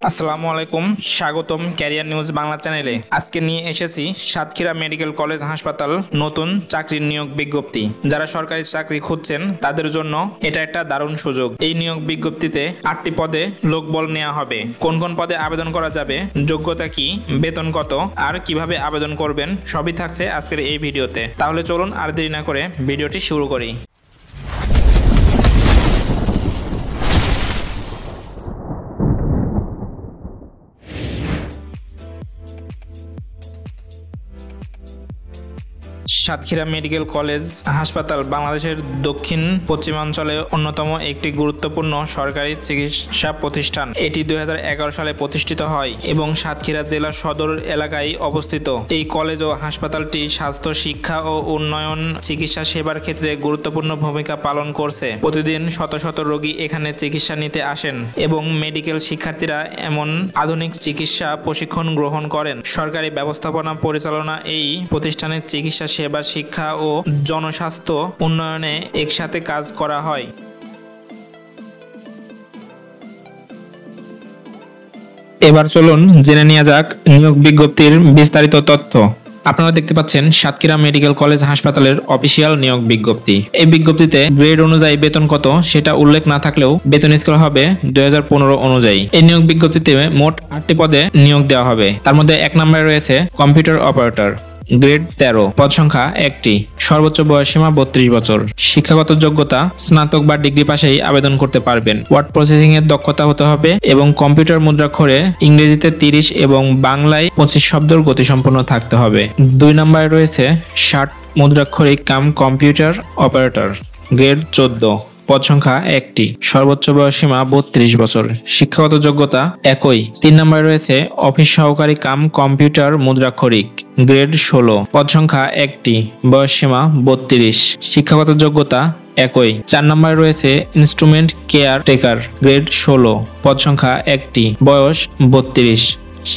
আসসালামু আলাইকুম, স্বাগতম ক্যারিয়ার নিউজ বাংলা চ্যানেলে। আজকে নিয়ে এসেছি সাতক্ষীরা মেডিকেল কলেজ হাসপাতাল নতুন চাকরির নিয়োগ বিজ্ঞপ্তি। যারা সরকারি চাকরি খুঁজছেন তাদের জন্য এটা একটা দারুণ সুযোগ। এই নিয়োগ বিজ্ঞপ্তিতে 8টি পদে লোকবল নেওয়া হবে। কোন কোন পদে আবেদন করা যাবে, যোগ্যতা কি, বেতন কত আর কিভাবে আবেদন করবেন সবই থাকছে আজকের এই ভিডিওতে। তাহলে চলুন আর দেরি না করে ভিডিওটি শুরু করি। সাতক্ষীরা মেডিকেল কলেজ হাসপাতাল বাংলাদেশের দক্ষিণ পশ্চিমাঞ্চলে অন্যতম একটি গুরুত্বপূর্ণ সরকারি চিকিৎসা প্রতিষ্ঠান। এটি 2011 সালে প্রতিষ্ঠিত হয় এবং সাতক্ষীরা জেলার সদর এলাকায় অবস্থিত। এই কলেজ ও হাসপাতালটি স্বাস্থ্য, শিক্ষা ও উন্নয়ন চিকিৎসা সেবার ক্ষেত্রে গুরুত্বপূর্ণ ভূমিকা পালন করছে। প্রতিদিন শত শত রোগী এখানে চিকিৎসা নিতে আসেন এবং মেডিকেল শিক্ষার্থীরা এমন আধুনিক চিকিৎসা প্রশিক্ষণ গ্রহণ করেন। সরকারি ব্যবস্থাপনা পরিচালনা এই প্রতিষ্ঠানের চিকিৎসা সেবা, শিক্ষা ও জনস্বাস্থ্য উন্নয়নে একসাথে কাজ করা হয়। এবার চলুন জেনে নেওয়া যাক নিয়োগ বিজ্ঞপ্তির বিস্তারিত তথ্য। আপনারা দেখতে পাচ্ছেন সাতক্ষীরা মেডিকেল কলেজ হাসপাতালের অফিসিয়াল নিয়োগ বিজ্ঞপ্তি। এই বিজ্ঞপ্তিতে গ্রেড অনুযায়ী বেতন কত সেটা উল্লেখ না থাকলেও বেতন স্কেল হবে 2015 অনুযায়ী। এই নিয়োগ বিজ্ঞপ্তিতে মোট 8টি পদে নিয়োগ দেওয়া হবে। তার মধ্যে 1 নম্বরে রয়েছে কম্পিউটার অপারেটর, গ্রেড 13, পদ সংখ্যা 1টি, সর্বোচ্চ বয়সসীমা 32 বছর, শিক্ষাগত যোগ্যতা স্নাতক বা ডিগ্রি পাশেই আবেদন করতে পারবেন। ওয়ার্ড প্রসেসিং এর দক্ষতা হতে হবে এবং কম্পিউটার মুদ্রাক্ষরে ইংরেজিতে 30 এবং বাংলায় 25 শব্দের গতিসম্পন্ন থাকতে হবে। 2 নম্বরে রয়েছে 60 মুদ্রাক্ষরিক কাম কম্পিউটার অপারেটর, গ্রেড 14, পদ সংখ্যা 1টি, সর্বোচ্চ বয়সসীমা 32 বছর, শিক্ষাগত যোগ্যতা একই। 3 নম্বরে রয়েছে অফিস সহকারী কাম কম্পিউটার মুদ্রাক্ষরিক, গ্রেড 16, পদ সংখ্যা 1টি, বয়সসীমা 32, শিক্ষাগত যোগ্যতা একই। 4 নম্বরে রয়েছে ইনস্ট্রুমেন্ট কেয়ার টেকার, গ্রেড 16, পদ সংখ্যা 1টি, বয়স 32,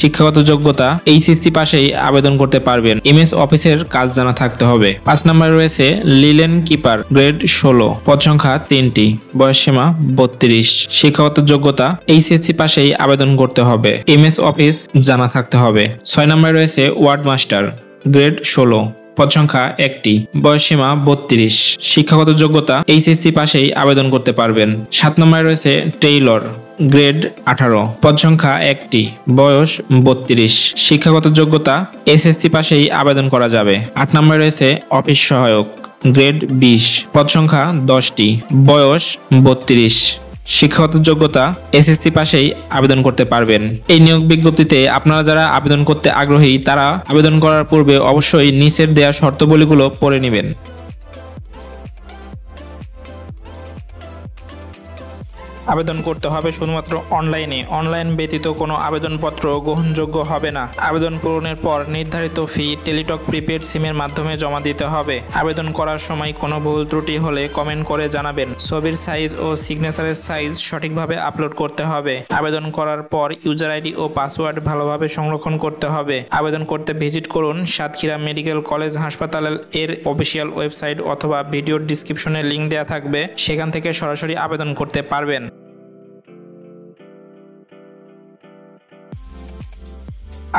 শিক্ষাগত যোগ্যতা এইচএসসি পাশেই আবেদন করতে পারবেন। এমএস অফিসের কাজ জানা থাকতে হবে। 5 নম্বরে রয়েছে লিলেন কিপার, গ্রেড 16, পদ সংখ্যা 3টি, বয়সসীমা 32, শিক্ষাগত যোগ্যতা এইচএসসি পাশেই আবেদন করতে হবে। এমএস অফিস জানা থাকতে হবে। 6 নম্বরে রয়েছে ওয়ার্ড মাস্টার, গ্রেড 16, পদ সংখ্যা 1টি, বয়সসীমা 32, শিক্ষাগত যোগ্যতা এইচএসসি পাশেই আবেদন করতে পারবেন। 7 নম্বরে রয়েছে টেইলর, গ্রেড 18, পদ সংখ্যা 1টি, বয়স 32, শিক্ষাগত যোগ্যতা এসএসসি পাশেই আবেদন করা যাবে। 8 নম্বরে রয়েছে অফিস সহায়ক, গ্রেড 20, পদ সংখ্যা 10টি, বয়স 32, শিক্ষাগত যোগ্যতা এসএসসি পাশেই আবেদন করতে পারবেন। এই নিয়োগ বিজ্ঞপ্তিতে আপনারা যারা আবেদন করতে আগ্রহী তারা আবেদন করার পূর্বে অবশ্যই নিচের দেওয়া শর্তাবলীগুলো পড়ে নেবেন। আবেদন করতে হবে শুধুমাত্র অনলাইনে। অনলাইন ব্যতীত কোনো আবেদনপত্র গ্রহণযোগ্য হবে না। আবেদন পূরণের পর নির্ধারিত ফি টেলিটক প্রিপেড সিমের মাধ্যমে জমা দিতে হবে। আবেদন করার সময় কোনো ভুল ত্রুটি হলে কমেন্ট করে জানাবেন। ছবির সাইজ ও সিগনেচারের সাইজ সঠিকভাবে আপলোড করতে হবে। আবেদন করার পর ইউজার আইডি ও পাসওয়ার্ড ভালোভাবে সংরক্ষণ করতে হবে। আবেদন করতে ভিজিট করুন সাতক্ষীরা মেডিকেল কলেজ হাসপাতাল এর অফিসিয়াল ওয়েবসাইট অথবা ভিডিওর ডিসক্রিপশনে লিঙ্ক দেওয়া থাকবে, সেখান থেকে সরাসরি আবেদন করতে পারবেন।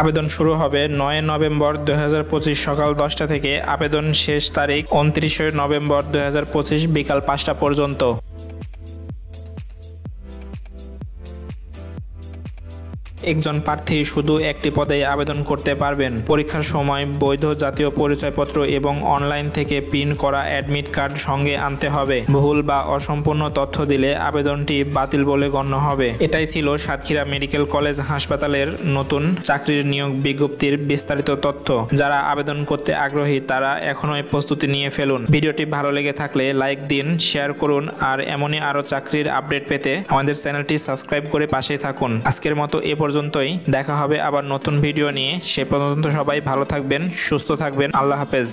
আবেদন শুরু হবে 9 নভেম্বর 2025 সকাল 10টা থেকে। আবেদন শেষ তারিখ 29 নভেম্বর 2025 বিকাল 5টা পর্যন্ত। একজন প্রার্থী শুধু একটি পদে আবেদন করতে পারবেন। পরীক্ষার সময় বৈধ জাতীয় পরিচয়পত্র এবং অনলাইন থেকে প্রিন্ট করা অ্যাডমিট কার্ড সঙ্গে আনতে হবে। ভুল বা অসম্পূর্ণ তথ্য দিলে আবেদনটি বাতিল বলে গণ্য হবে। এটাই ছিল সাতক্ষীরা মেডিকেল কলেজ হাসপাতালের নতুন চাকরির নিয়োগ বিজ্ঞপ্তির বিস্তারিত তথ্য। যারা আবেদন করতে আগ্রহী তারা এখনই প্রস্তুতি নিয়ে ফেলুন। ভিডিওটি ভালো লেগে থাকলে লাইক দিন, শেয়ার করুন আর এমনই আরো চাকরির আপডেট পেতে আমাদের চ্যানেলটি সাবস্ক্রাইব করে পাশেই থাকুন। আজকের মতো পর্যন্তই, দেখা হবে আবার নতুন ভিডিও নিয়ে। সে পর্যন্ত সবাই ভালো থাকবেন, সুস্থ থাকবেন। আল্লাহ হাফেজ।